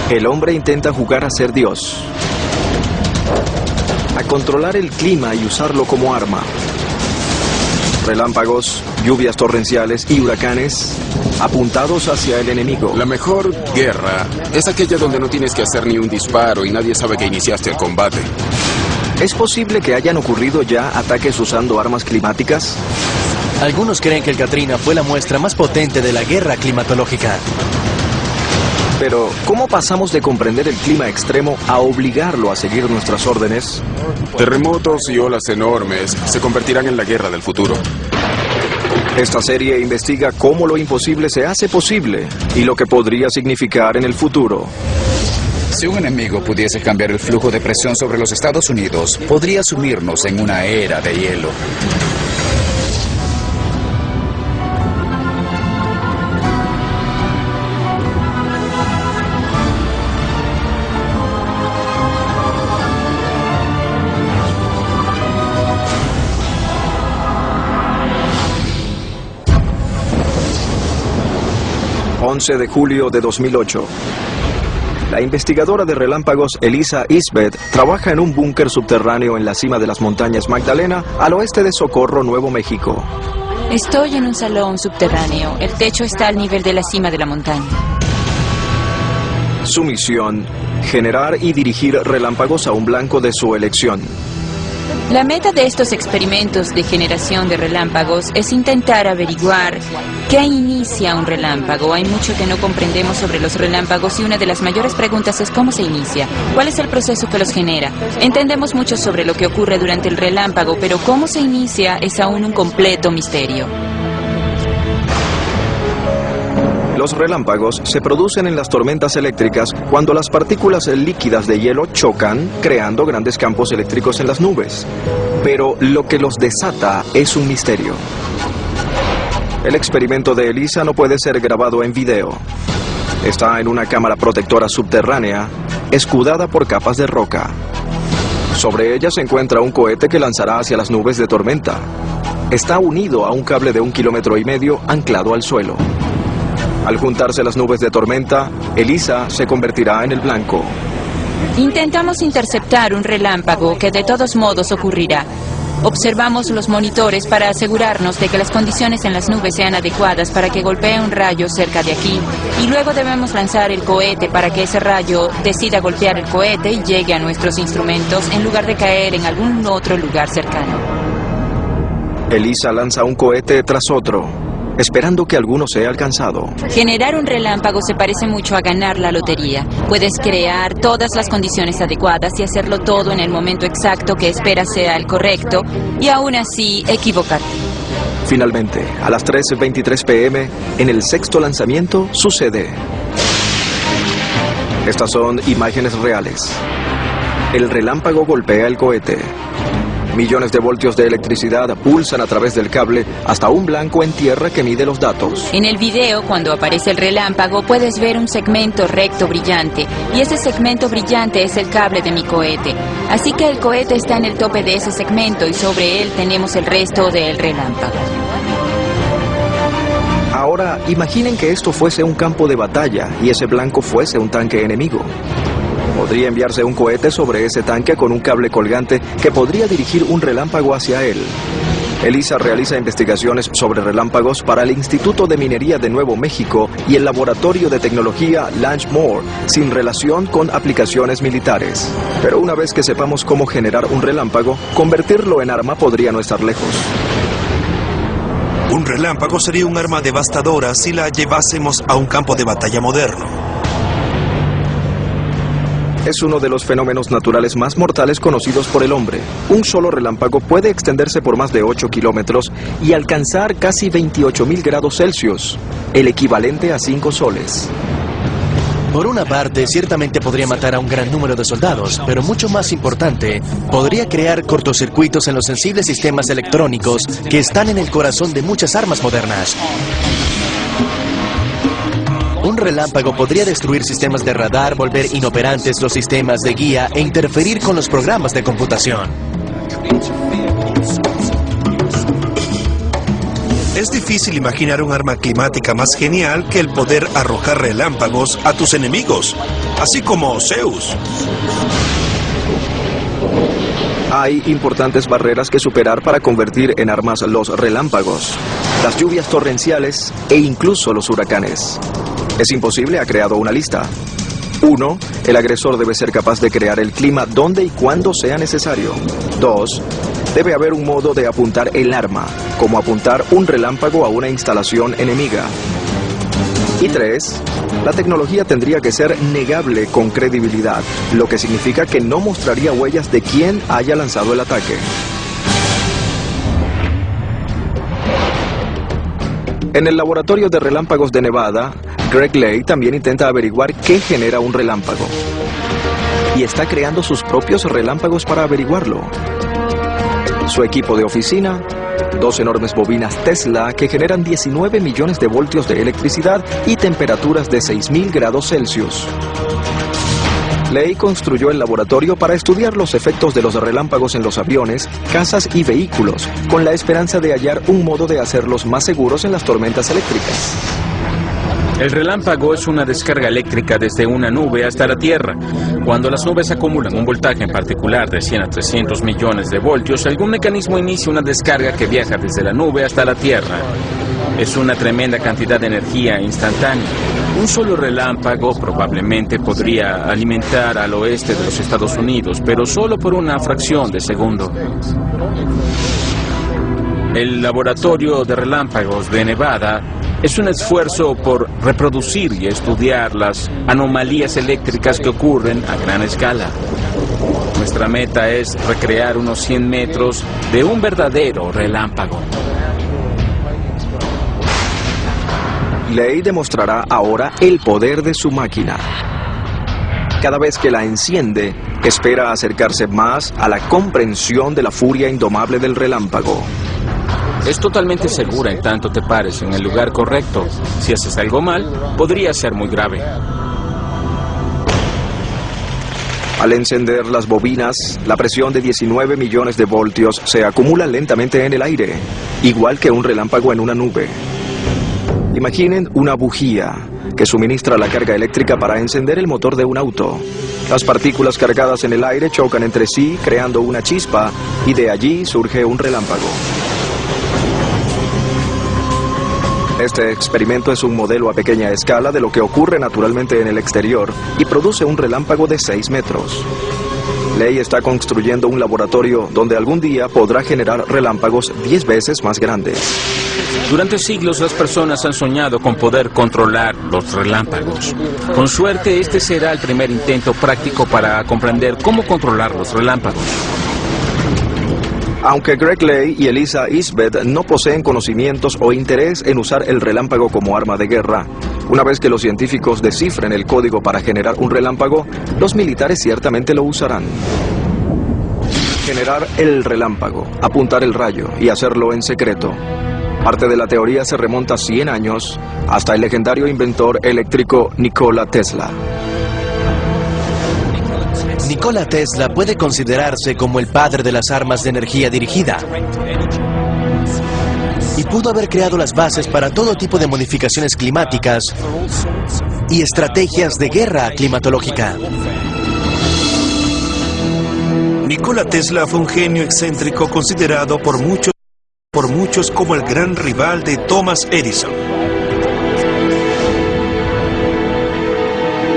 El hombre intenta jugar a ser Dios, a controlar el clima y usarlo como arma. Relámpagos, lluvias torrenciales y huracanes apuntados hacia el enemigo. La mejor guerra es aquella donde no tienes que hacer ni un disparo y nadie sabe que iniciaste el combate. ¿Es posible que hayan ocurrido ya ataques usando armas climáticas? Algunos creen que el Katrina fue la muestra más potente de la guerra climatológica. Pero, ¿cómo pasamos de comprender el clima extremo a obligarlo a seguir nuestras órdenes? Terremotos y olas enormes se convertirán en la guerra del futuro. Esta serie investiga cómo lo imposible se hace posible y lo que podría significar en el futuro. Si un enemigo pudiese cambiar el flujo de presión sobre los Estados Unidos, podría sumirnos en una era de hielo. ...11 de julio de 2008... La investigadora de relámpagos Elisa Isbeth trabaja en un búnker subterráneo en la cima de las montañas Magdalena, al oeste de Socorro, Nuevo México. Estoy en un salón subterráneo. El techo está al nivel de la cima de la montaña. Su misión: generar y dirigir relámpagos a un blanco de su elección. La meta de estos experimentos de generación de relámpagos es intentar averiguar qué inicia un relámpago. Hay mucho que no comprendemos sobre los relámpagos y una de las mayores preguntas es cómo se inicia, cuál es el proceso que los genera. Entendemos mucho sobre lo que ocurre durante el relámpago, pero cómo se inicia es aún un completo misterio. Los relámpagos se producen en las tormentas eléctricas cuando las partículas líquidas de hielo chocan, creando grandes campos eléctricos en las nubes. Pero lo que los desata es un misterio. El experimento de Elisa no puede ser grabado en video. Está en una cámara protectora subterránea, escudada por capas de roca. Sobre ella se encuentra un cohete que lanzará hacia las nubes de tormenta. Está unido a un cable de 1,5 kilómetros anclado al suelo. Al juntarse las nubes de tormenta, Elisa se convertirá en el blanco. Intentamos interceptar un relámpago que de todos modos ocurrirá. Observamos los monitores para asegurarnos de que las condiciones en las nubes sean adecuadas para que golpee un rayo cerca de aquí. Y luego debemos lanzar el cohete para que ese rayo decida golpear el cohete y llegue a nuestros instrumentos en lugar de caer en algún otro lugar cercano. Elisa lanza un cohete tras otro, esperando que alguno sea alcanzado. Generar un relámpago se parece mucho a ganar la lotería. Puedes crear todas las condiciones adecuadas y hacerlo todo en el momento exacto que esperas sea el correcto, y aún así equivocarte. Finalmente, a las 3:23 p.m., en el sexto lanzamiento, sucede. Estas son imágenes reales. El relámpago golpea el cohete. Millones de voltios de electricidad pulsan a través del cable hasta un blanco en tierra que mide los datos. En el video, cuando aparece el relámpago, puedes ver un segmento recto brillante, y ese segmento brillante es el cable de mi cohete. Así que el cohete está en el tope de ese segmento y sobre él tenemos el resto del relámpago. Ahora, imaginen que esto fuese un campo de batalla y ese blanco fuese un tanque enemigo. Podría enviarse un cohete sobre ese tanque con un cable colgante que podría dirigir un relámpago hacia él. Elisa realiza investigaciones sobre relámpagos para el Instituto de Minería de Nuevo México y el Laboratorio de Tecnología Lange-Moore, sin relación con aplicaciones militares. Pero una vez que sepamos cómo generar un relámpago, convertirlo en arma podría no estar lejos. Un relámpago sería un arma devastadora si la llevásemos a un campo de batalla moderno. Es uno de los fenómenos naturales más mortales conocidos por el hombre. Un solo relámpago puede extenderse por más de 8 kilómetros y alcanzar casi 28.000 grados Celsius, el equivalente a 5 soles. Por una parte, ciertamente podría matar a un gran número de soldados, pero mucho más importante, podría crear cortocircuitos en los sensibles sistemas electrónicos que están en el corazón de muchas armas modernas. Un relámpago podría destruir sistemas de radar, volver inoperantes los sistemas de guía e interferir con los programas de computación. Es difícil imaginar un arma climática más genial que el poder arrojar relámpagos a tus enemigos. así como Zeus. Hay importantes barreras que superar para convertir en armas los relámpagos, las lluvias torrenciales e incluso los huracanes. Es Imposible ha creado una lista. 1. El agresor debe ser capaz de crear el clima donde y cuando sea necesario. 2. Debe haber un modo de apuntar el arma, como apuntar un relámpago a una instalación enemiga. Y 3. La tecnología tendría que ser negable con credibilidad, lo que significa que no mostraría huellas de quién haya lanzado el ataque. En el laboratorio de relámpagos de Nevada, Greg Ley también intenta averiguar qué genera un relámpago. Y está creando sus propios relámpagos para averiguarlo. Su equipo de oficina, 2 enormes bobinas Tesla que generan 19 millones de voltios de electricidad y temperaturas de 6.000 grados Celsius. Ley construyó el laboratorio para estudiar los efectos de los relámpagos en los aviones, casas y vehículos, con la esperanza de hallar un modo de hacerlos más seguros en las tormentas eléctricas. El relámpago es una descarga eléctrica desde una nube hasta la Tierra. Cuando las nubes acumulan un voltaje en particular de 100 a 300 millones de voltios, algún mecanismo inicia una descarga que viaja desde la nube hasta la Tierra. Es una tremenda cantidad de energía instantánea. Un solo relámpago probablemente podría alimentar al oeste de los Estados Unidos, pero solo por una fracción de segundo. El laboratorio de relámpagos de Nevada es un esfuerzo por reproducir y estudiar las anomalías eléctricas que ocurren a gran escala. Nuestra meta es recrear unos 100 metros de un verdadero relámpago. Ley demostrará ahora el poder de su máquina. Cada vez que la enciende, espera acercarse más a la comprensión de la furia indomable del relámpago. Es totalmente segura en tanto te pares en el lugar correcto. Si haces algo mal, podría ser muy grave. Al encender las bobinas, la presión de 19 millones de voltios se acumula lentamente en el aire, igual que un relámpago en una nube. Imaginen una bujía que suministra la carga eléctrica para encender el motor de un auto. Las partículas cargadas en el aire chocan entre sí, creando una chispa, y de allí surge un relámpago. Este experimento es un modelo a pequeña escala de lo que ocurre naturalmente en el exterior y produce un relámpago de 6 metros. Ley está construyendo un laboratorio donde algún día podrá generar relámpagos 10 veces más grandes. Durante siglos las personas han soñado con poder controlar los relámpagos. Con suerte, este será el primer intento práctico para comprender cómo controlar los relámpagos. Aunque Greg Ley y Elisa Isbeth no poseen conocimientos o interés en usar el relámpago como arma de guerra, una vez que los científicos descifren el código para generar un relámpago, los militares ciertamente lo usarán. Generar el relámpago, apuntar el rayo y hacerlo en secreto. Parte de la teoría se remonta 100 años hasta el legendario inventor eléctrico Nikola Tesla. Nikola Tesla puede considerarse como el padre de las armas de energía dirigida. Y pudo haber creado las bases para todo tipo de modificaciones climáticas y estrategias de guerra climatológica. Nikola Tesla fue un genio excéntrico considerado por muchos como el gran rival de Thomas Edison.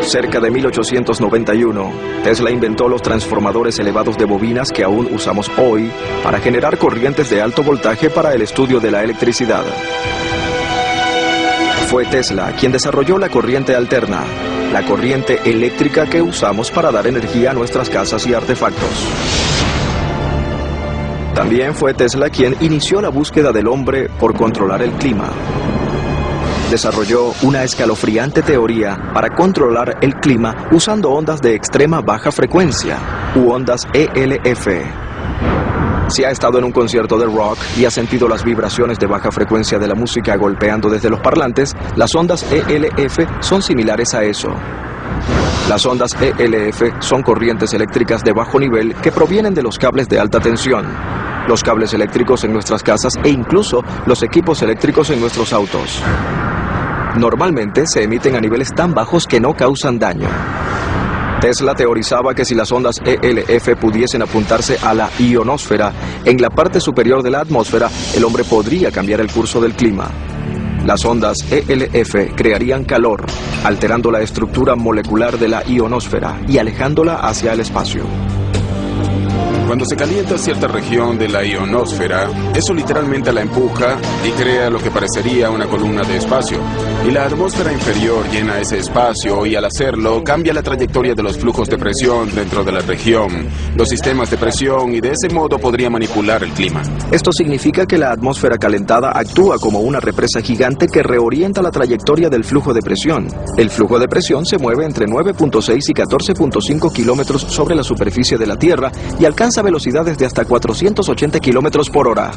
Cerca de 1891, Tesla inventó los transformadores elevados de bobinas que aún usamos hoy para generar corrientes de alto voltaje para el estudio de la electricidad. Fue Tesla quien desarrolló la corriente alterna, la corriente eléctrica que usamos para dar energía a nuestras casas y artefactos. También fue Tesla quien inició la búsqueda del hombre por controlar el clima. Desarrolló una escalofriante teoría para controlar el clima usando ondas de extrema baja frecuencia, u ondas ELF. Si ha estado en un concierto de rock y ha sentido las vibraciones de baja frecuencia de la música golpeando desde los parlantes, las ondas ELF son similares a eso. Las ondas ELF son corrientes eléctricas de bajo nivel que provienen de los cables de alta tensión, los cables eléctricos en nuestras casas e incluso los equipos eléctricos en nuestros autos. Normalmente se emiten a niveles tan bajos que no causan daño. Tesla teorizaba que si las ondas ELF pudiesen apuntarse a la ionosfera, en la parte superior de la atmósfera, el hombre podría cambiar el curso del clima. Las ondas ELF crearían calor, alterando la estructura molecular de la ionosfera y alejándola hacia el espacio. Cuando se calienta cierta región de la ionosfera, eso literalmente la empuja y crea lo que parecería una columna de espacio. Y la atmósfera inferior llena ese espacio y al hacerlo cambia la trayectoria de los flujos de presión dentro de la región, los sistemas de presión y de ese modo podría manipular el clima. Esto significa que la atmósfera calentada actúa como una represa gigante que reorienta la trayectoria del flujo de presión. El flujo de presión se mueve entre 9.6 y 14.5 kilómetros sobre la superficie de la Tierra y alcanza velocidades de hasta 480 kilómetros por hora.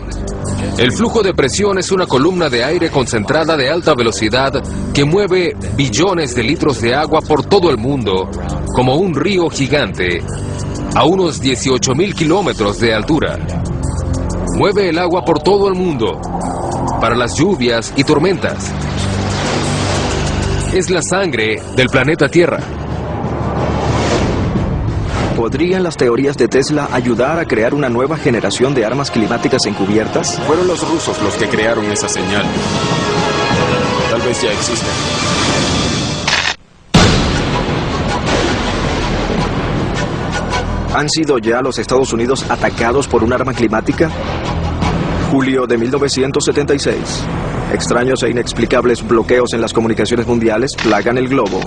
El flujo de presión es una columna de aire concentrada de alta velocidad que mueve billones de litros de agua por todo el mundo, como un río gigante, a unos 18.000 kilómetros de altura. Mueve el agua por todo el mundo, para las lluvias y tormentas. Es la sangre del planeta Tierra. ¿Podrían las teorías de Tesla ayudar a crear una nueva generación de armas climáticas encubiertas? Fueron los rusos los que crearon esa señal. Tal vez ya existen. ¿Han sido ya los Estados Unidos atacados por un arma climática? Julio de 1976. Extraños e inexplicables bloqueos en las comunicaciones mundiales plagan el globo.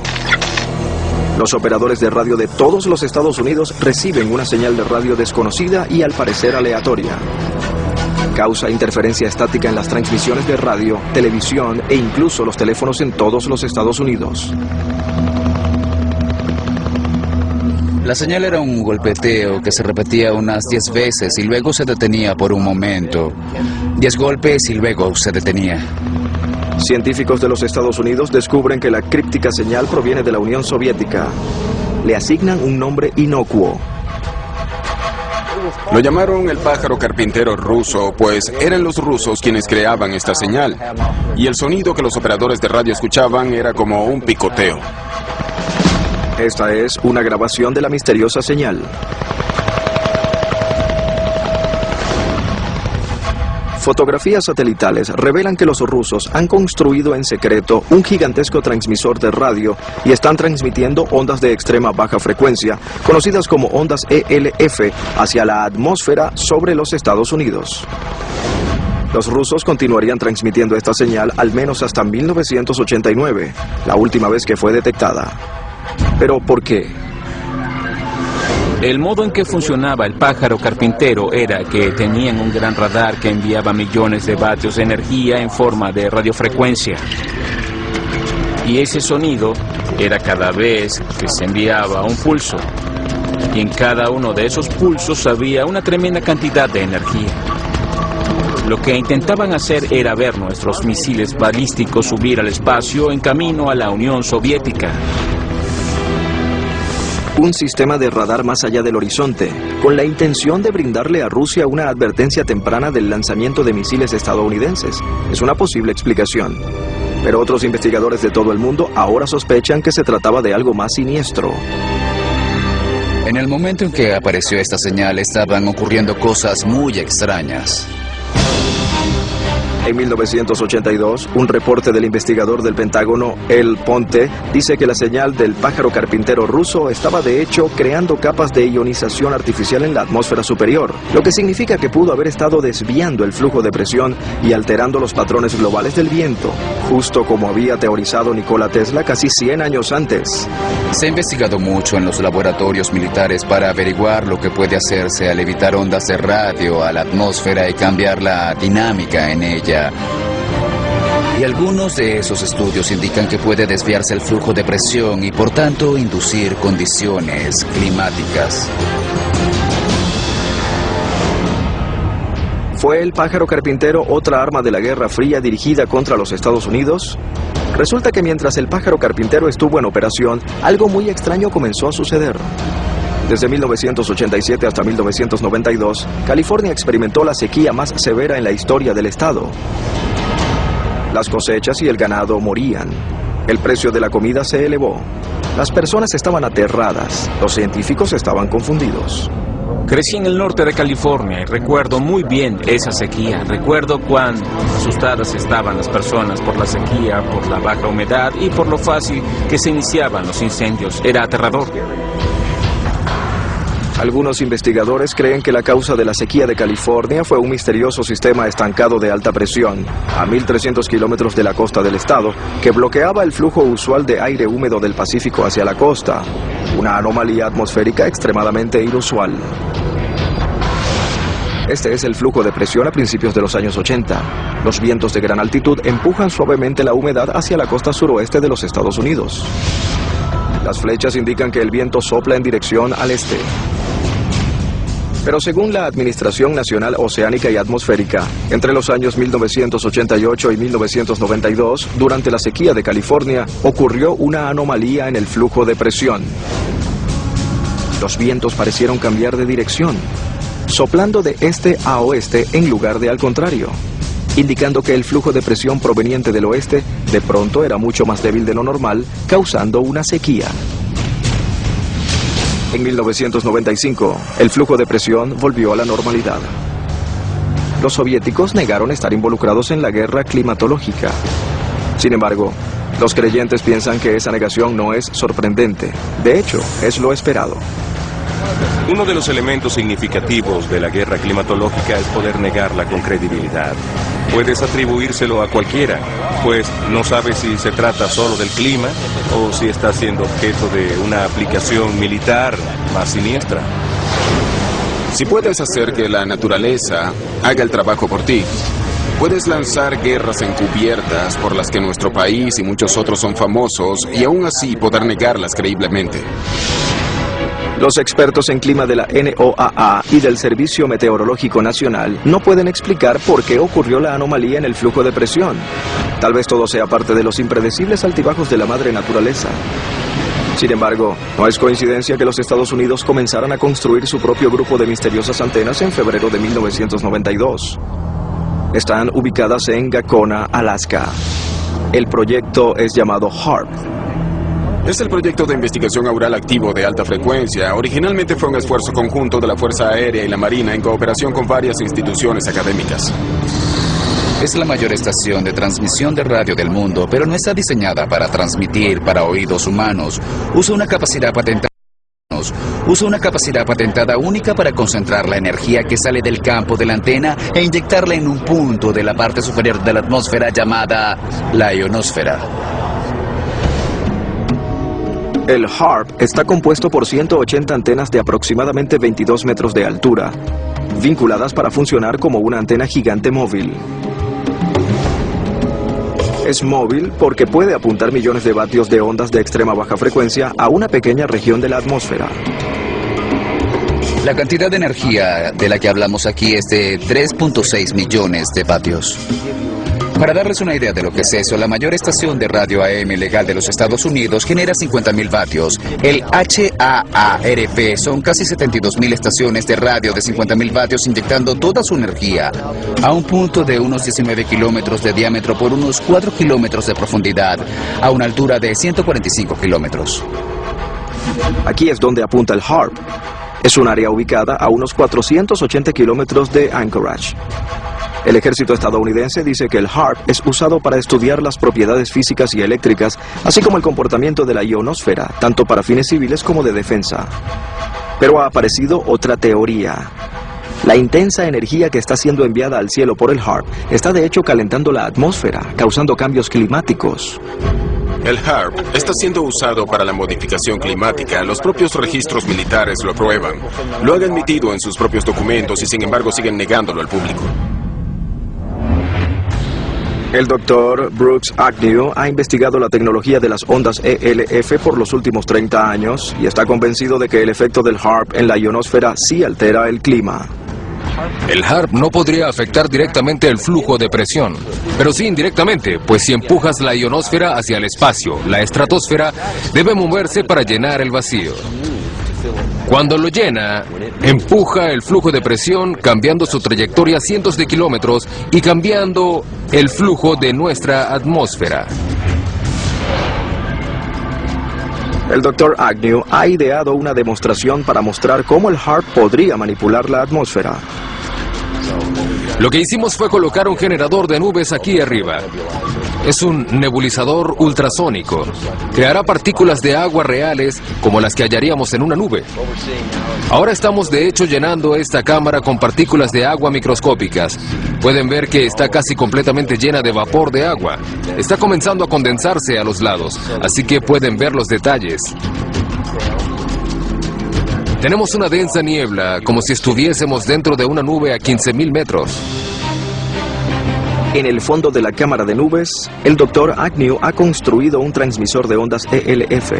Los operadores de radio de todos los Estados Unidos reciben una señal de radio desconocida y al parecer aleatoria. Causa interferencia estática en las transmisiones de radio, televisión e incluso los teléfonos en todos los Estados Unidos. La señal era un golpeteo que se repetía unas 10 veces y luego se detenía por un momento. 10 golpes y luego se detenía. Científicos de los Estados Unidos descubren que la críptica señal proviene de la Unión Soviética. Le asignan un nombre inocuo. Lo llamaron el pájaro carpintero ruso, pues eran los rusos quienes creaban esta señal. Y el sonido que los operadores de radio escuchaban era como un picoteo. Esta es una grabación de la misteriosa señal. Fotografías satelitales revelan que los rusos han construido en secreto un gigantesco transmisor de radio y están transmitiendo ondas de extrema baja frecuencia, conocidas como ondas ELF, hacia la atmósfera sobre los Estados Unidos. Los rusos continuarían transmitiendo esta señal al menos hasta 1989, la última vez que fue detectada. ¿Pero por qué? El modo en que funcionaba el pájaro carpintero era que tenían un gran radar que enviaba millones de vatios de energía en forma de radiofrecuencia. Y ese sonido era cada vez que se enviaba un pulso. Y en cada uno de esos pulsos había una tremenda cantidad de energía. Lo que intentaban hacer era ver nuestros misiles balísticos subir al espacio en camino a la Unión Soviética. Un sistema de radar más allá del horizonte, con la intención de brindarle a Rusia una advertencia temprana del lanzamiento de misiles estadounidenses. Es una posible explicación. Pero otros investigadores de todo el mundo ahora sospechan que se trataba de algo más siniestro. En el momento en que apareció esta señal estaban ocurriendo cosas muy extrañas. En 1982, un reporte del investigador del Pentágono, El Ponte, dice que la señal del pájaro carpintero ruso estaba de hecho creando capas de ionización artificial en la atmósfera superior, lo que significa que pudo haber estado desviando el flujo de presión y alterando los patrones globales del viento, justo como había teorizado Nikola Tesla casi 100 años antes. Se ha investigado mucho en los laboratorios militares para averiguar lo que puede hacerse al evitar ondas de radio a la atmósfera y cambiar la dinámica en ella. Y algunos de esos estudios indican que puede desviarse el flujo de presión y por tanto inducir condiciones climáticas. ¿Fue el pájaro carpintero otra arma de la Guerra Fría dirigida contra los Estados Unidos? Resulta que mientras el pájaro carpintero estuvo en operación, algo muy extraño comenzó a suceder. Desde 1987 hasta 1992, California experimentó la sequía más severa en la historia del estado. Las cosechas y el ganado morían. El precio de la comida se elevó. Las personas estaban aterradas, los científicos estaban confundidos. Crecí en el norte de California y recuerdo muy bien esa sequía. Recuerdo cuán asustadas estaban las personas por la sequía, por la baja humedad y por lo fácil que se iniciaban los incendios. Era aterrador. Algunos investigadores creen que la causa de la sequía de California fue un misterioso sistema estancado de alta presión a 1.300 kilómetros de la costa del estado que bloqueaba el flujo usual de aire húmedo del Pacífico hacia la costa, una anomalía atmosférica extremadamente inusual. Este es el flujo de presión a principios de los años 80. Los vientos de gran altitud empujan suavemente la humedad hacia la costa suroeste de los Estados Unidos. Las flechas indican que el viento sopla en dirección al este. Pero según la Administración Nacional Oceánica y Atmosférica, entre los años 1988 y 1992, durante la sequía de California, ocurrió una anomalía en el flujo de presión. Los vientos parecieron cambiar de dirección, soplando de este a oeste en lugar de al contrario, indicando que el flujo de presión proveniente del oeste de pronto era mucho más débil de lo normal, causando una sequía. En 1995, el flujo de presión volvió a la normalidad. Los soviéticos negaron estar involucrados en la guerra climatológica. Sin embargo, los creyentes piensan que esa negación no es sorprendente. De hecho, es lo esperado. Uno de los elementos significativos de la guerra climatológica es poder negarla con credibilidad. Puedes atribuírselo a cualquiera, pues no sabes si se trata solo del clima o si está siendo objeto de una aplicación militar más siniestra. Si puedes hacer que la naturaleza haga el trabajo por ti, puedes lanzar guerras encubiertas por las que nuestro país y muchos otros son famosos y aún así poder negarlas creíblemente. Los expertos en clima de la NOAA y del Servicio Meteorológico Nacional no pueden explicar por qué ocurrió la anomalía en el flujo de presión. Tal vez todo sea parte de los impredecibles altibajos de la madre naturaleza. Sin embargo, no es coincidencia que los Estados Unidos comenzaran a construir su propio grupo de misteriosas antenas en febrero de 1992. Están ubicadas en Gacona, Alaska. El proyecto es llamado HAARP. Es el proyecto de investigación aural activo de alta frecuencia. Originalmente fue un esfuerzo conjunto de la Fuerza Aérea y la Marina en cooperación con varias instituciones académicas. Es la mayor estación de transmisión de radio del mundo, pero no está diseñada para transmitir para oídos humanos. Usa una capacidad patentada única para concentrar la energía que sale del campo de la antena e inyectarla en un punto de la parte superior de la atmósfera llamada la ionosfera. El HAARP está compuesto por 180 antenas de aproximadamente 22 metros de altura, vinculadas para funcionar como una antena gigante móvil. Es móvil porque puede apuntar millones de vatios de ondas de extrema baja frecuencia a una pequeña región de la atmósfera. La cantidad de energía de la que hablamos aquí es de 3.6 millones de vatios. Para darles una idea de lo que es eso, la mayor estación de radio AM legal de los Estados Unidos genera 50.000 vatios. El HAARP son casi 72.000 estaciones de radio de 50.000 vatios inyectando toda su energía a un punto de unos 19 kilómetros de diámetro por unos 4 kilómetros de profundidad, a una altura de 145 kilómetros. Aquí es donde apunta el HAARP. Es un área ubicada a unos 480 kilómetros de Anchorage. El ejército estadounidense dice que el HAARP es usado para estudiar las propiedades físicas y eléctricas, así como el comportamiento de la ionosfera, tanto para fines civiles como de defensa. Pero ha aparecido otra teoría. La intensa energía que está siendo enviada al cielo por el HAARP está de hecho calentando la atmósfera, causando cambios climáticos. El HAARP está siendo usado para la modificación climática. Los propios registros militares lo aprueban. Lo han admitido en sus propios documentos y sin embargo siguen negándolo al público. El doctor Brooks Agnew ha investigado la tecnología de las ondas ELF por los últimos 30 años y está convencido de que el efecto del HAARP en la ionosfera sí altera el clima. El HAARP no podría afectar directamente el flujo de presión, pero sí indirectamente, pues si empujas la ionosfera hacia el espacio, la estratosfera debe moverse para llenar el vacío. Cuando lo llena, empuja el flujo de presión, cambiando su trayectoria cientos de kilómetros y cambiando el flujo de nuestra atmósfera. El Dr. Agnew ha ideado una demostración para mostrar cómo el HAARP podría manipular la atmósfera. Lo que hicimos fue colocar un generador de nubes aquí arriba. Es un nebulizador ultrasónico. Creará partículas de agua reales como las que hallaríamos en una nube. Ahora estamos de hecho llenando esta cámara con partículas de agua microscópicas. Pueden ver que está casi completamente llena de vapor de agua. Está comenzando a condensarse a los lados, así que pueden ver los detalles. Tenemos una densa niebla, como si estuviésemos dentro de una nube a 15.000 metros. En el fondo de la cámara de nubes, el Dr. Agnew ha construido un transmisor de ondas ELF,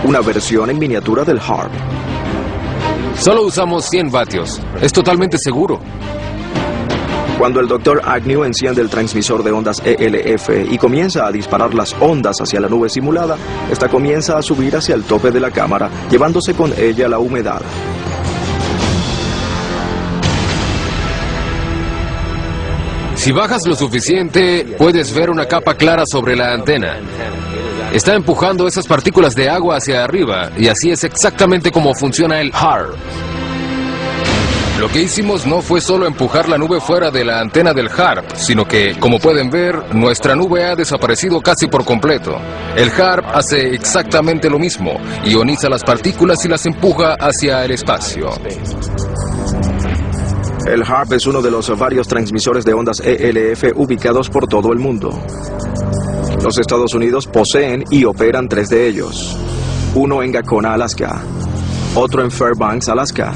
una versión en miniatura del HAARP. Solo usamos 100 vatios. Es totalmente seguro. Cuando el Dr. Agnew enciende el transmisor de ondas ELF y comienza a disparar las ondas hacia la nube simulada, esta comienza a subir hacia el tope de la cámara, llevándose con ella la humedad. Si bajas lo suficiente, puedes ver una capa clara sobre la antena. Está empujando esas partículas de agua hacia arriba, y así es exactamente como funciona el HAARP. Lo que hicimos no fue solo empujar la nube fuera de la antena del HAARP, sino que, como pueden ver, nuestra nube ha desaparecido casi por completo. El HAARP hace exactamente lo mismo, ioniza las partículas y las empuja hacia el espacio. El HAARP es uno de los varios transmisores de ondas ELF ubicados por todo el mundo. Los Estados Unidos poseen y operan 3 de ellos. Uno en Gacona, Alaska, otro en Fairbanks, Alaska,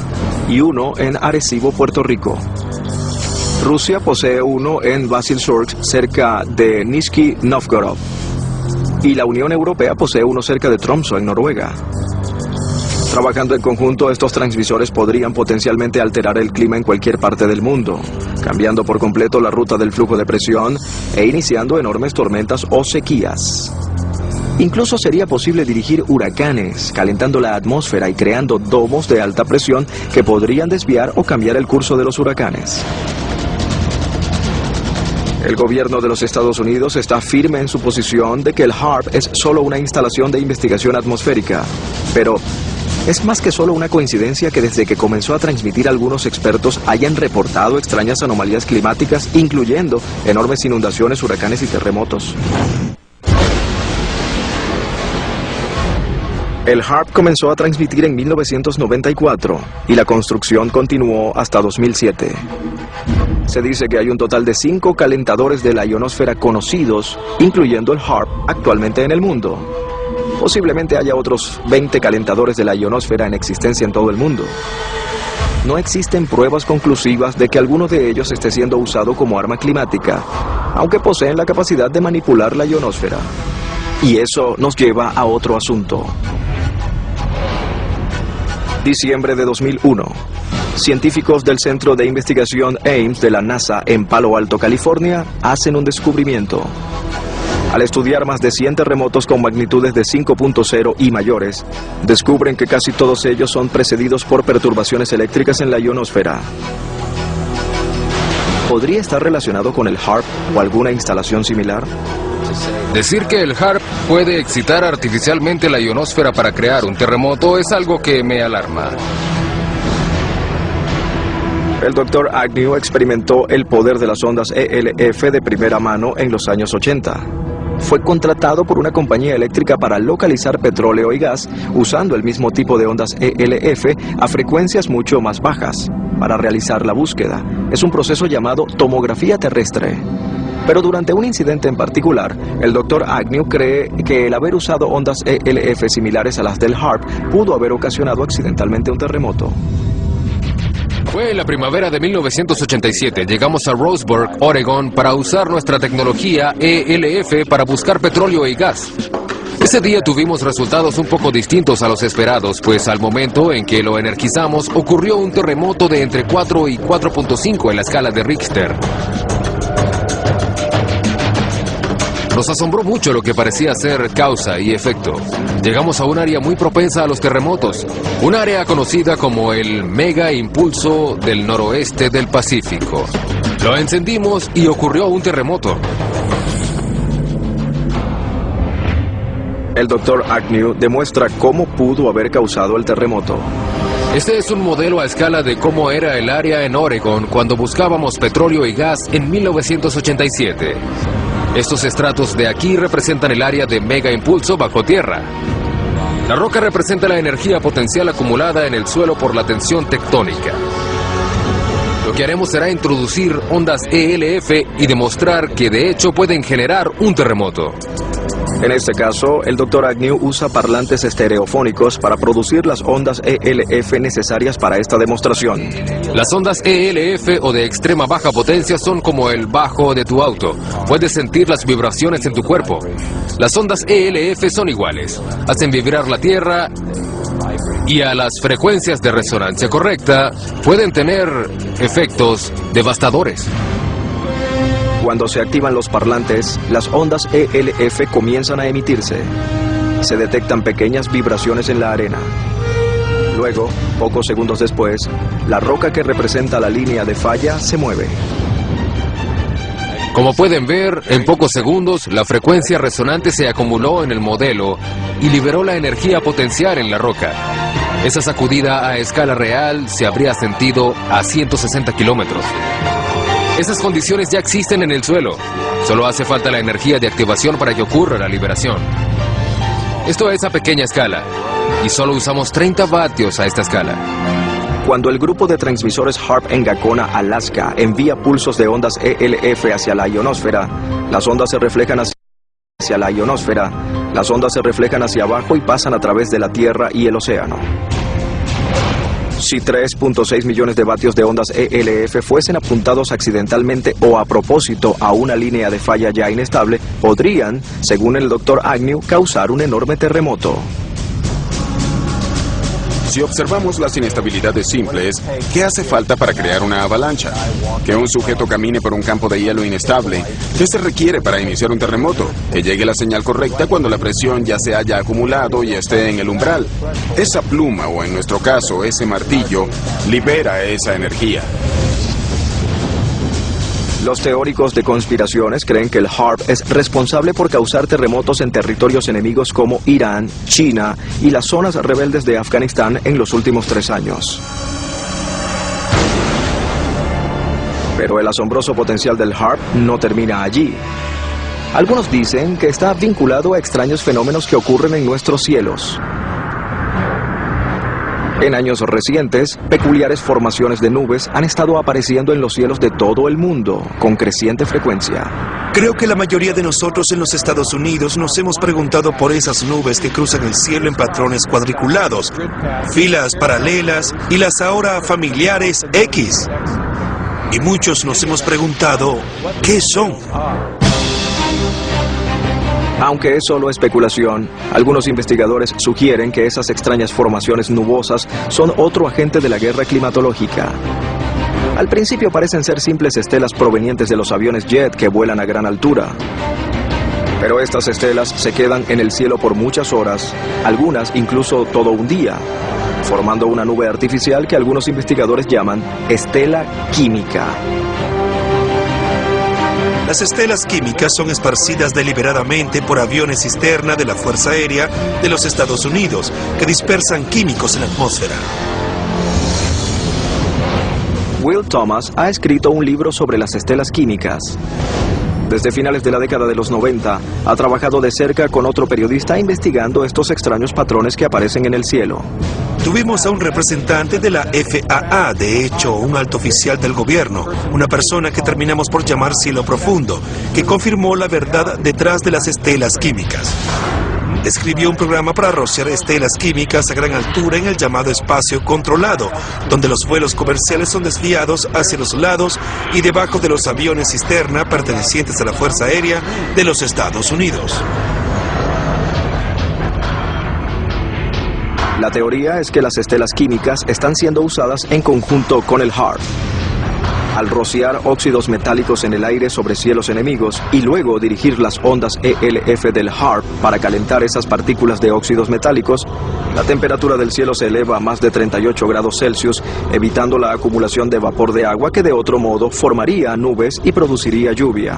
y uno en Arecibo, Puerto Rico. Rusia posee uno en Vasilsursk, cerca de Nizhny Novgorod. Y la Unión Europea posee uno cerca de Tromsø, en Noruega. Trabajando en conjunto, estos transmisores podrían potencialmente alterar el clima en cualquier parte del mundo, cambiando por completo la ruta del flujo de presión e iniciando enormes tormentas o sequías. Incluso sería posible dirigir huracanes, calentando la atmósfera y creando domos de alta presión que podrían desviar o cambiar el curso de los huracanes. El gobierno de los Estados Unidos está firme en su posición de que el HAARP es solo una instalación de investigación atmosférica, pero es más que solo una coincidencia que desde que comenzó a transmitir algunos expertos hayan reportado extrañas anomalías climáticas, incluyendo enormes inundaciones, huracanes y terremotos. El HAARP comenzó a transmitir en 1994 y la construcción continuó hasta 2007. Se dice que hay un total de 5 calentadores de la ionosfera conocidos, incluyendo el HAARP, actualmente en el mundo. Posiblemente haya otros 20 calentadores de la ionosfera en existencia en todo el mundo. No existen pruebas conclusivas de que alguno de ellos esté siendo usado como arma climática, aunque poseen la capacidad de manipular la ionosfera. Y eso nos lleva a otro asunto. Diciembre de 2001. Científicos del Centro de Investigación Ames de la NASA en Palo Alto, California, hacen un descubrimiento. Al estudiar más de 100 terremotos con magnitudes de 5.0 y mayores, descubren que casi todos ellos son precedidos por perturbaciones eléctricas en la ionosfera. ¿Podría estar relacionado con el HAARP o alguna instalación similar? Decir que el HAARP puede excitar artificialmente la ionosfera para crear un terremoto es algo que me alarma. El Dr. Agnew experimentó el poder de las ondas ELF de primera mano en los años 80. Fue contratado por una compañía eléctrica para localizar petróleo y gas usando el mismo tipo de ondas ELF a frecuencias mucho más bajas para realizar la búsqueda. Es un proceso llamado tomografía terrestre. Pero durante un incidente en particular, el Dr. Agnew cree que el haber usado ondas ELF similares a las del HAARP pudo haber ocasionado accidentalmente un terremoto. Fue en la primavera de 1987. Llegamos a Roseburg, Oregon, para usar nuestra tecnología ELF para buscar petróleo y gas. Ese día tuvimos resultados un poco distintos a los esperados, pues al momento en que lo energizamos ocurrió un terremoto de entre 4 y 4.5 en la escala de Richter. Nos asombró mucho lo que parecía ser causa y efecto. Llegamos a un área muy propensa a los terremotos, un área conocida como el Mega Impulso del Noroeste del Pacífico. Lo encendimos y ocurrió un terremoto. El Dr. Agnew demuestra cómo pudo haber causado el terremoto. Este es un modelo a escala de cómo era el área en Oregon cuando buscábamos petróleo y gas en 1987. Estos estratos de aquí representan el área de mega impulso bajo tierra. La roca representa la energía potencial acumulada en el suelo por la tensión tectónica. Lo que haremos será introducir ondas ELF y demostrar que de hecho pueden generar un terremoto. En este caso, el Dr. Agnew usa parlantes estereofónicos para producir las ondas ELF necesarias para esta demostración. Las ondas ELF o de extrema baja potencia son como el bajo de tu auto. Puedes sentir las vibraciones en tu cuerpo. Las ondas ELF son iguales. Hacen vibrar la tierra y a las frecuencias de resonancia correcta pueden tener efectos devastadores. Cuando se activan los parlantes, las ondas ELF comienzan a emitirse. Se detectan pequeñas vibraciones en la arena. Luego, pocos segundos después, la roca que representa la línea de falla se mueve. Como pueden ver, en pocos segundos la frecuencia resonante se acumuló en el modelo y liberó la energía potencial en la roca. Esa sacudida a escala real se habría sentido a 160 kilómetros. Esas condiciones ya existen en el suelo. Solo hace falta la energía de activación para que ocurra la liberación. Esto es a pequeña escala, y solo usamos 30 vatios a esta escala. Cuando el grupo de transmisores HAARP en Gacona, Alaska, envía pulsos de ondas ELF hacia la ionosfera, las ondas se reflejan hacia la ionosfera, las ondas se reflejan hacia abajo y pasan a través de la Tierra y el océano. Si 3.6 millones de vatios de ondas ELF fuesen apuntados accidentalmente o a propósito a una línea de falla ya inestable, podrían, según el Dr. Agnew, causar un enorme terremoto. Si observamos las inestabilidades simples, ¿qué hace falta para crear una avalancha? Que un sujeto camine por un campo de hielo inestable. ¿Qué se requiere para iniciar un terremoto? Que llegue la señal correcta cuando la presión ya se haya acumulado y esté en el umbral. Esa pluma, o en nuestro caso, ese martillo, libera esa energía. Los teóricos de conspiraciones creen que el HAARP es responsable por causar terremotos en territorios enemigos como Irán, China y las zonas rebeldes de Afganistán en los últimos 3 años. Pero el asombroso potencial del HAARP no termina allí. Algunos dicen que está vinculado a extraños fenómenos que ocurren en nuestros cielos. En años recientes, peculiares formaciones de nubes han estado apareciendo en los cielos de todo el mundo, con creciente frecuencia. Creo que la mayoría de nosotros en los Estados Unidos nos hemos preguntado por esas nubes que cruzan el cielo en patrones cuadriculados, filas paralelas y las ahora familiares X. Y muchos nos hemos preguntado, ¿qué son? Aunque es solo especulación, algunos investigadores sugieren que esas extrañas formaciones nubosas son otro agente de la guerra climatológica. Al principio parecen ser simples estelas provenientes de los aviones jet que vuelan a gran altura. Pero estas estelas se quedan en el cielo por muchas horas, algunas incluso todo un día, formando una nube artificial que algunos investigadores llaman estela química. Las estelas químicas son esparcidas deliberadamente por aviones cisterna de la Fuerza Aérea de los Estados Unidos, que dispersan químicos en la atmósfera. Will Thomas ha escrito un libro sobre las estelas químicas. Desde finales de la década de los 90, ha trabajado de cerca con otro periodista investigando estos extraños patrones que aparecen en el cielo. Tuvimos a un representante de la FAA, de hecho, un alto oficial del gobierno, una persona que terminamos por llamar Cielo Profundo, que confirmó la verdad detrás de las estelas químicas. Escribió un programa para rociar estelas químicas a gran altura en el llamado espacio controlado, donde los vuelos comerciales son desviados hacia los lados y debajo de los aviones cisterna pertenecientes a la Fuerza Aérea de los Estados Unidos. La teoría es que las estelas químicas están siendo usadas en conjunto con el HAARP. Al rociar óxidos metálicos en el aire sobre cielos enemigos y luego dirigir las ondas ELF del HAARP para calentar esas partículas de óxidos metálicos, la temperatura del cielo se eleva a más de 38 grados Celsius, evitando la acumulación de vapor de agua que de otro modo formaría nubes y produciría lluvia.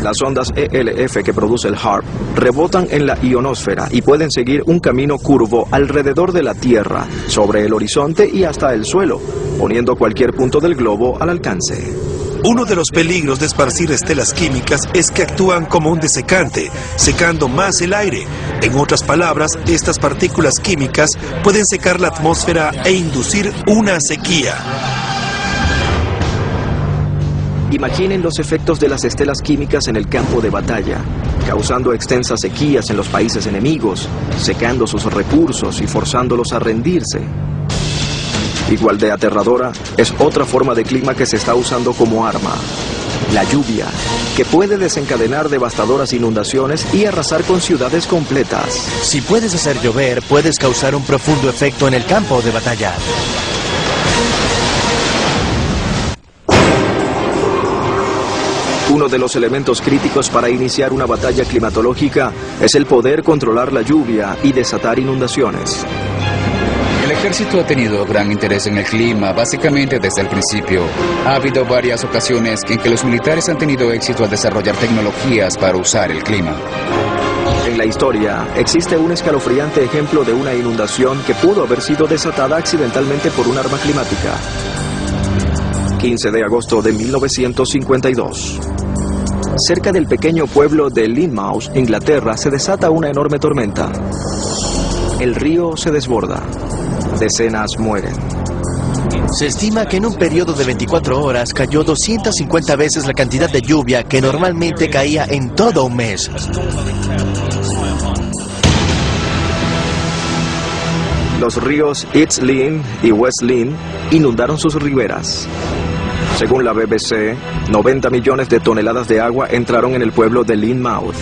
Las ondas ELF que produce el HAARP rebotan en la ionosfera y pueden seguir un camino curvo alrededor de la Tierra, sobre el horizonte y hasta el suelo, poniendo cualquier punto del globo al alcance. Uno de los peligros de esparcir estelas químicas es que actúan como un desecante, secando más el aire. En otras palabras, estas partículas químicas pueden secar la atmósfera e inducir una sequía. Imaginen los efectos de las estelas químicas en el campo de batalla, causando extensas sequías en los países enemigos, secando sus recursos y forzándolos a rendirse. Igual de aterradora es otra forma de clima que se está usando como arma: la lluvia, que puede desencadenar devastadoras inundaciones y arrasar con ciudades completas. Si puedes hacer llover, puedes causar un profundo efecto en el campo de batalla. Uno de los elementos críticos para iniciar una batalla climatológica es el poder controlar la lluvia y desatar inundaciones. El ejército ha tenido gran interés en el clima, básicamente desde el principio. Ha habido varias ocasiones en que los militares han tenido éxito al desarrollar tecnologías para usar el clima. En la historia, existe un escalofriante ejemplo de una inundación que pudo haber sido desatada accidentalmente por un arma climática. 15 de agosto de 1952. Cerca del pequeño pueblo de Lynmouth, Inglaterra, se desata una enorme tormenta. El río se desborda. Decenas mueren. Se estima que en un periodo de 24 horas cayó 250 veces la cantidad de lluvia que normalmente caía en todo un mes. Los ríos East Lynn y West Lynn inundaron sus riberas. Según la BBC, 90 millones de toneladas de agua entraron en el pueblo de Lynmouth.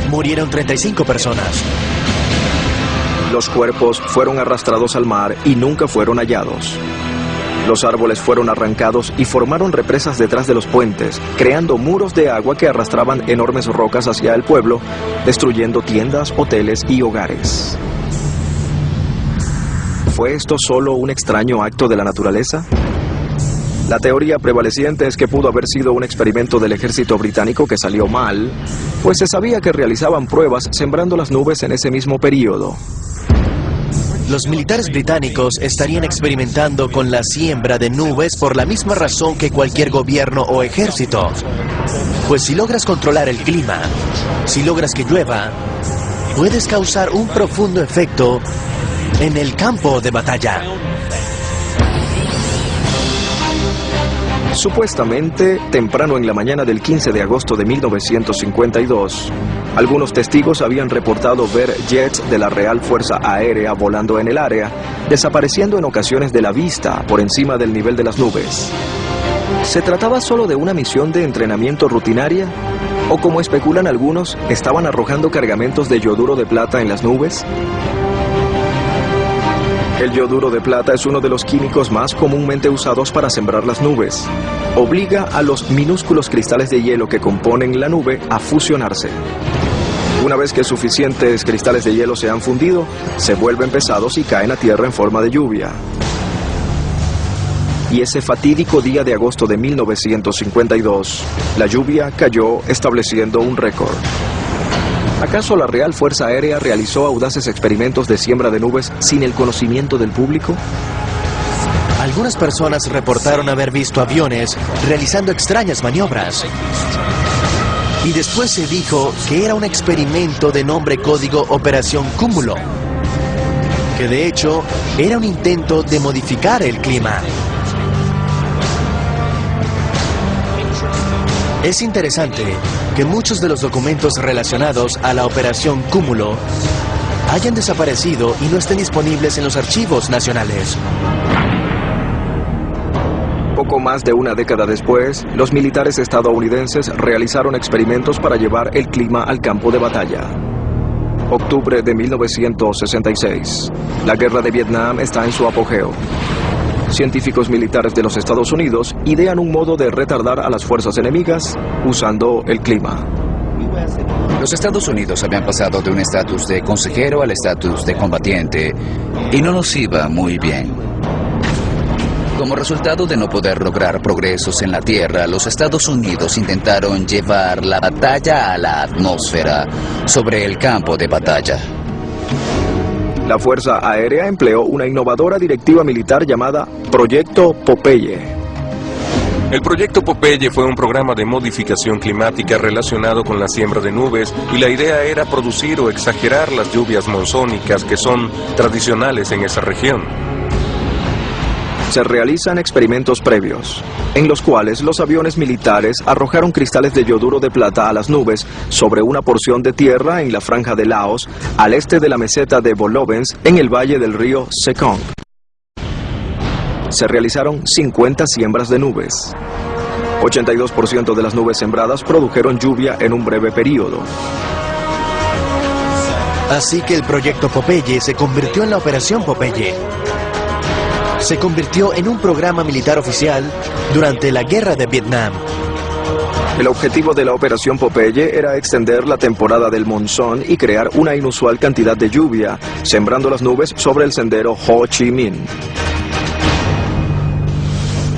Murieron 35 personas. Los cuerpos fueron arrastrados al mar y nunca fueron hallados. Los árboles fueron arrancados y formaron represas detrás de los puentes, creando muros de agua que arrastraban enormes rocas hacia el pueblo, destruyendo tiendas, hoteles y hogares. ¿Fue esto solo un extraño acto de la naturaleza? La teoría prevaleciente es que pudo haber sido un experimento del ejército británico que salió mal, pues se sabía que realizaban pruebas sembrando las nubes en ese mismo período. Los militares británicos estarían experimentando con la siembra de nubes por la misma razón que cualquier gobierno o ejército. Pues si logras controlar el clima, si logras que llueva, puedes causar un profundo efecto en el campo de batalla. Supuestamente, temprano en la mañana del 15 de agosto de 1952, algunos testigos habían reportado ver jets de la Real Fuerza Aérea volando en el área, desapareciendo en ocasiones de la vista por encima del nivel de las nubes. ¿Se trataba solo de una misión de entrenamiento rutinaria? ¿O como especulan algunos, estaban arrojando cargamentos de yoduro de plata en las nubes? El yoduro de plata es uno de los químicos más comúnmente usados para sembrar las nubes. Obliga a los minúsculos cristales de hielo que componen la nube a fusionarse. Una vez que suficientes cristales de hielo se han fundido, se vuelven pesados y caen a tierra en forma de lluvia. Y ese fatídico día de agosto de 1952, la lluvia cayó estableciendo un récord. ¿Acaso la Real Fuerza Aérea realizó audaces experimentos de siembra de nubes sin el conocimiento del público? Algunas personas reportaron haber visto aviones realizando extrañas maniobras. Y después se dijo que era un experimento de nombre código Operación Cúmulo, que de hecho era un intento de modificar el clima. Es interesante que muchos de los documentos relacionados a la Operación Cúmulo hayan desaparecido y no estén disponibles en los archivos nacionales. Poco más de una década después, los militares estadounidenses realizaron experimentos para llevar el clima al campo de batalla. Octubre de 1966. La guerra de Vietnam está en su apogeo. Científicos militares de los Estados Unidos idean un modo de retardar a las fuerzas enemigas usando el clima. Los Estados Unidos habían pasado de un estatus de consejero al estatus de combatiente y no nos iba muy bien. Como resultado de no poder lograr progresos en la Tierra, los Estados Unidos intentaron llevar la batalla a la atmósfera sobre el campo de batalla. La Fuerza Aérea empleó una innovadora directiva militar llamada Proyecto Popeye. El Proyecto Popeye fue un programa de modificación climática relacionado con la siembra de nubes y la idea era producir o exagerar las lluvias monzónicas que son tradicionales en esa región. Se realizan experimentos previos, en los cuales los aviones militares arrojaron cristales de yoduro de plata a las nubes sobre una porción de tierra en la franja de Laos, al este de la meseta de Volovens, en el valle del río Sekong. Se realizaron 50 siembras de nubes. 82% de las nubes sembradas produjeron lluvia en un breve periodo. Así que el proyecto Popeye se convirtió en la Operación Popeye. Se convirtió en un programa militar oficial durante la Guerra de Vietnam. El objetivo de la Operación Popeye era extender la temporada del monzón y crear una inusual cantidad de lluvia, sembrando las nubes sobre el sendero Ho Chi Minh.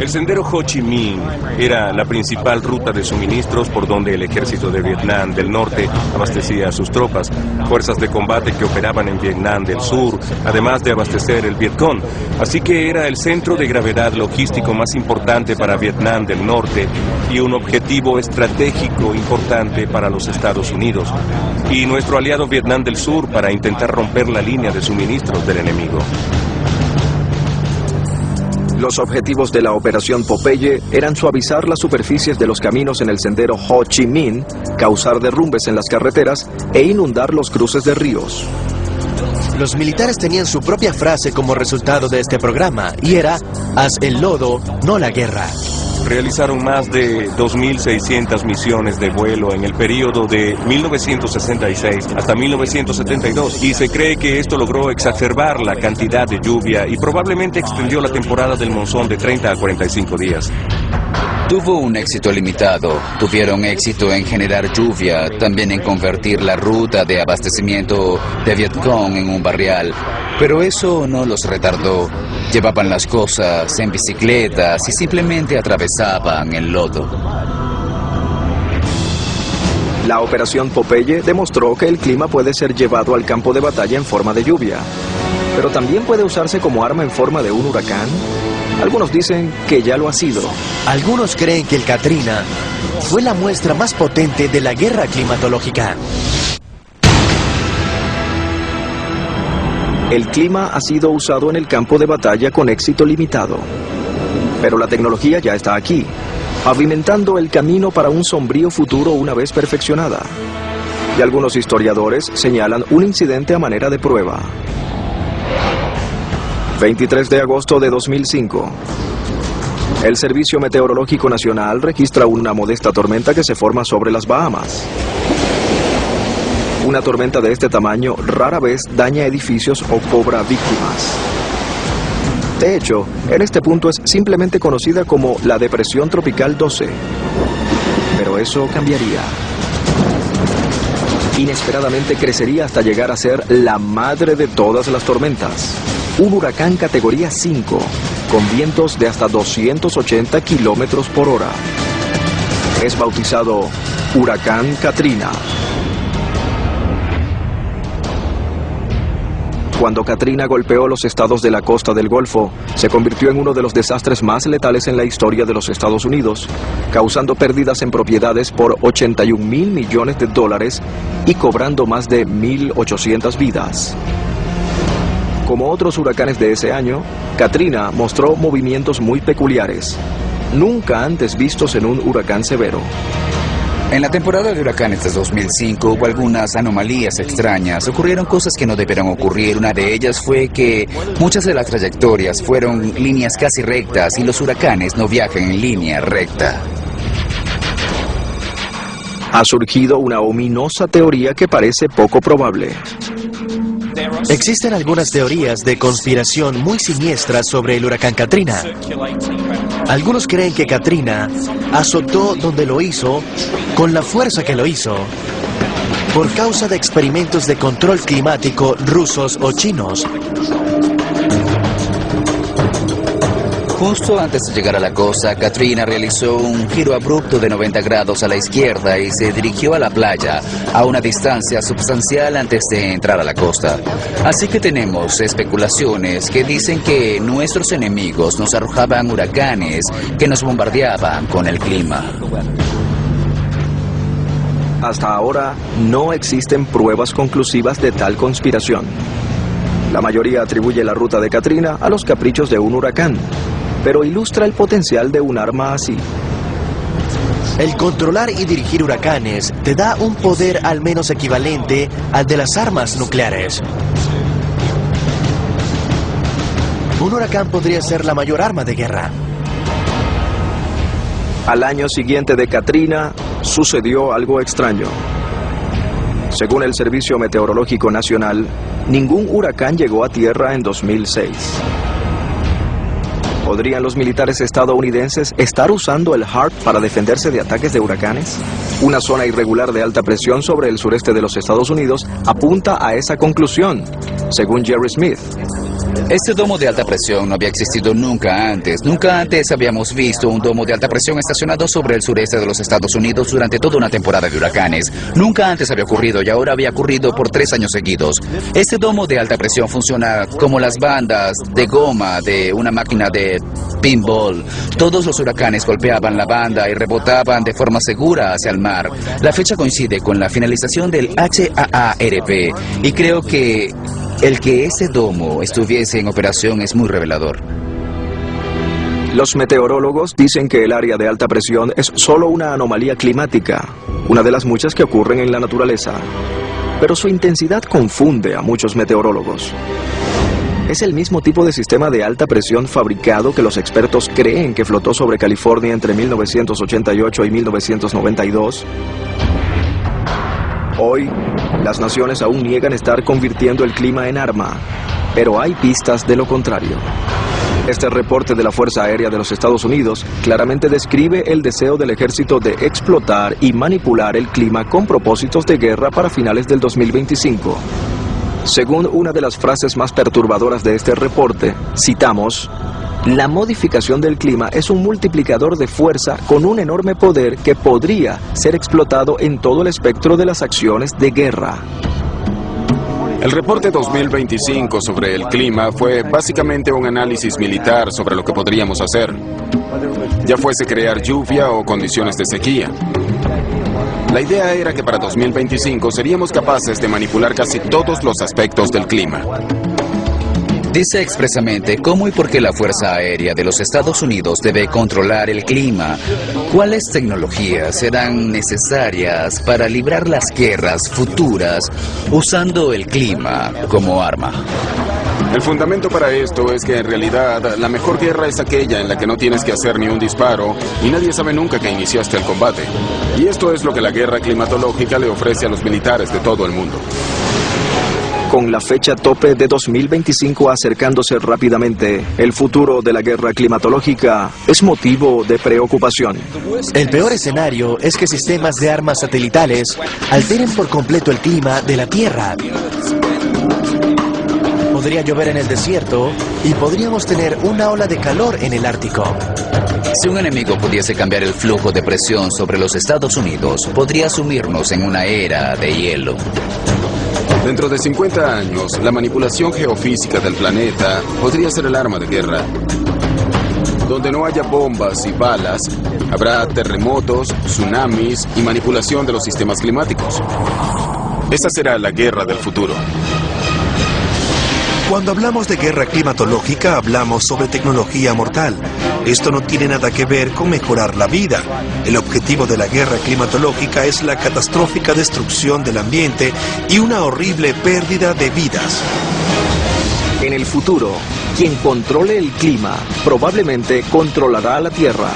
El sendero Ho Chi Minh era la principal ruta de suministros por donde el ejército de Vietnam del Norte abastecía a sus tropas, fuerzas de combate que operaban en Vietnam del Sur, además de abastecer el Vietcong. Así que era el centro de gravedad logístico más importante para Vietnam del Norte y un objetivo estratégico importante para los Estados Unidos y nuestro aliado Vietnam del Sur para intentar romper la línea de suministros del enemigo. Los objetivos de la Operación Popeye eran suavizar las superficies de los caminos en el sendero Ho Chi Minh, causar derrumbes en las carreteras e inundar los cruces de ríos. Los militares tenían su propia frase como resultado de este programa, y era: haz el lodo, no la guerra. Realizaron más de 2.600 misiones de vuelo en el periodo de 1966 hasta 1972 y se cree que esto logró exacerbar la cantidad de lluvia y probablemente extendió la temporada del monzón de 30 a 45 días. Tuvo un éxito limitado. Tuvieron éxito en generar lluvia, también en convertir la ruta de abastecimiento de Vietcong en un barrial. Pero eso no los retardó. Llevaban las cosas en bicicletas y simplemente atravesaban el lodo. La Operación Popeye demostró que el clima puede ser llevado al campo de batalla en forma de lluvia, pero también puede usarse como arma en forma de un huracán. Algunos dicen que ya lo ha sido. Algunos creen que el Katrina fue la muestra más potente de la guerra climatológica. El clima ha sido usado en el campo de batalla con éxito limitado. Pero la tecnología ya está aquí, pavimentando el camino para un sombrío futuro una vez perfeccionada. Y algunos historiadores señalan un incidente a manera de prueba. 23 de agosto de 2005. El Servicio Meteorológico Nacional registra una modesta tormenta que se forma sobre las Bahamas. Una tormenta de este tamaño rara vez daña edificios o cobra víctimas. De hecho, en este punto es simplemente conocida como la Depresión Tropical 12. Pero eso cambiaría. Inesperadamente crecería hasta llegar a ser la madre de todas las tormentas. Un huracán categoría 5, con vientos de hasta 280 kilómetros por hora. Es bautizado Huracán Katrina. Cuando Katrina golpeó los estados de la costa del Golfo, se convirtió en uno de los desastres más letales en la historia de los Estados Unidos, causando pérdidas en propiedades por $81.000 millones y cobrando más de 1.800 vidas. Como otros huracanes de ese año, Katrina mostró movimientos muy peculiares, nunca antes vistos en un huracán severo. En la temporada de huracanes de 2005 hubo algunas anomalías extrañas. Ocurrieron cosas que no debieron ocurrir. Una de ellas fue que muchas de las trayectorias fueron líneas casi rectas y los huracanes no viajan en línea recta. Ha surgido una ominosa teoría que parece poco probable. Existen algunas teorías de conspiración muy siniestras sobre el huracán Katrina. Algunos creen que Katrina azotó donde lo hizo, con la fuerza que lo hizo, por causa de experimentos de control climático rusos o chinos. Justo antes de llegar a la costa, Katrina realizó un giro abrupto de 90 grados a la izquierda y se dirigió a la playa, a una distancia sustancial antes de entrar a la costa. Así que tenemos especulaciones que dicen que nuestros enemigos nos arrojaban huracanes que nos bombardeaban con el clima. Hasta ahora no existen pruebas conclusivas de tal conspiración. La mayoría atribuye la ruta de Katrina a los caprichos de un huracán, pero ilustra el potencial de un arma así. El controlar y dirigir huracanes te da un poder al menos equivalente al de las armas nucleares. Un huracán podría ser la mayor arma de guerra. Al año siguiente de Katrina, sucedió algo extraño. Según el Servicio Meteorológico Nacional, ningún huracán llegó a tierra en 2006. ¿Podrían los militares estadounidenses estar usando el HAARP para defenderse de ataques de huracanes? Una zona irregular de alta presión sobre el sureste de los Estados Unidos apunta a esa conclusión, según Jerry Smith. Este domo de alta presión no había existido nunca antes. Nunca antes habíamos visto un domo de alta presión estacionado sobre el sureste de los Estados Unidos durante toda una temporada de huracanes. Nunca antes había ocurrido y ahora había ocurrido por 3 años seguidos. Este domo de alta presión funciona como las bandas de goma de una máquina de pinball. Todos los huracanes golpeaban la banda y rebotaban de forma segura hacia el mar. La fecha coincide con la finalización del HAARP y creo que el que ese domo estuviese en operación es muy revelador. Los meteorólogos dicen que el área de alta presión es solo una anomalía climática, una de las muchas que ocurren en la naturaleza. Pero su intensidad confunde a muchos meteorólogos. ¿Es el mismo tipo de sistema de alta presión fabricado que los expertos creen que flotó sobre California entre 1988 y 1992? Hoy, las naciones aún niegan estar convirtiendo el clima en arma, pero hay pistas de lo contrario. Este reporte de la Fuerza Aérea de los Estados Unidos claramente describe el deseo del ejército de explotar y manipular el clima con propósitos de guerra para finales del 2025. Según una de las frases más perturbadoras de este reporte, citamos: la modificación del clima es un multiplicador de fuerza con un enorme poder que podría ser explotado en todo el espectro de las acciones de guerra. El reporte 2025 sobre el clima fue básicamente un análisis militar sobre lo que podríamos hacer, ya fuese crear lluvia o condiciones de sequía. La idea era que para 2025 seríamos capaces de manipular casi todos los aspectos del clima. Dice expresamente cómo y por qué la Fuerza Aérea de los Estados Unidos debe controlar el clima. ¿Cuáles tecnologías serán necesarias para librar las guerras futuras usando el clima como arma? El fundamento para esto es que en realidad la mejor guerra es aquella en la que no tienes que hacer ni un disparo y nadie sabe nunca que iniciaste el combate. Y esto es lo que la guerra climatológica le ofrece a los militares de todo el mundo. Con la fecha tope de 2025 acercándose rápidamente, el futuro de la guerra climatológica es motivo de preocupación. El peor escenario es que sistemas de armas satelitales alteren por completo el clima de la Tierra. Podría llover en el desierto y podríamos tener una ola de calor en el Ártico. Si un enemigo pudiese cambiar el flujo de presión sobre los Estados Unidos, podría sumirnos en una era de hielo. Dentro de 50 años, la manipulación geofísica del planeta podría ser el arma de guerra. Donde no haya bombas y balas, habrá terremotos, tsunamis y manipulación de los sistemas climáticos. Esa será la guerra del futuro. Cuando hablamos de guerra climatológica, hablamos sobre tecnología mortal. Esto no tiene nada que ver con mejorar la vida. El objetivo de la guerra climatológica es la catastrófica destrucción del ambiente y una horrible pérdida de vidas. En el futuro, quien controle el clima probablemente controlará la Tierra.